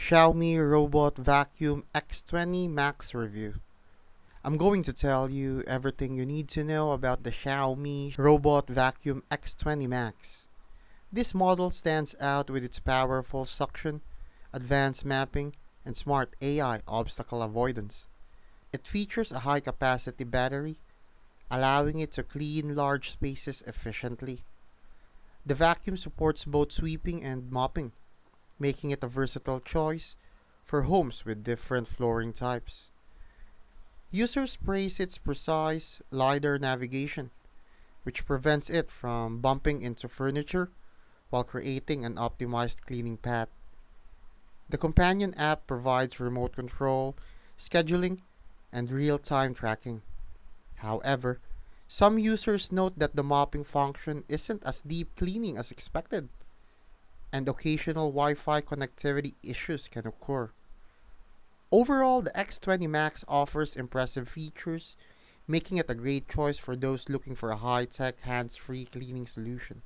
Xiaomi Robot Vacuum X20 Max Review. I'm going to tell you everything you need to know about the Xiaomi Robot Vacuum X20 Max. This model stands out with its powerful suction, advanced mapping, and smart AI obstacle avoidance. It features a high-capacity battery, allowing it to clean large spaces efficiently. The vacuum supports both sweeping and mopping, making it a versatile choice for homes with different flooring types. Users praise its precise LiDAR navigation, which prevents it from bumping into furniture while creating an optimized cleaning path. The companion app provides remote control, scheduling, and real-time tracking. However, some users note that the mopping function isn't as deep cleaning as expected, and occasional Wi-Fi connectivity issues can occur. Overall, the X20 Max offers impressive features, making it a great choice for those looking for a high-tech, hands-free cleaning solution.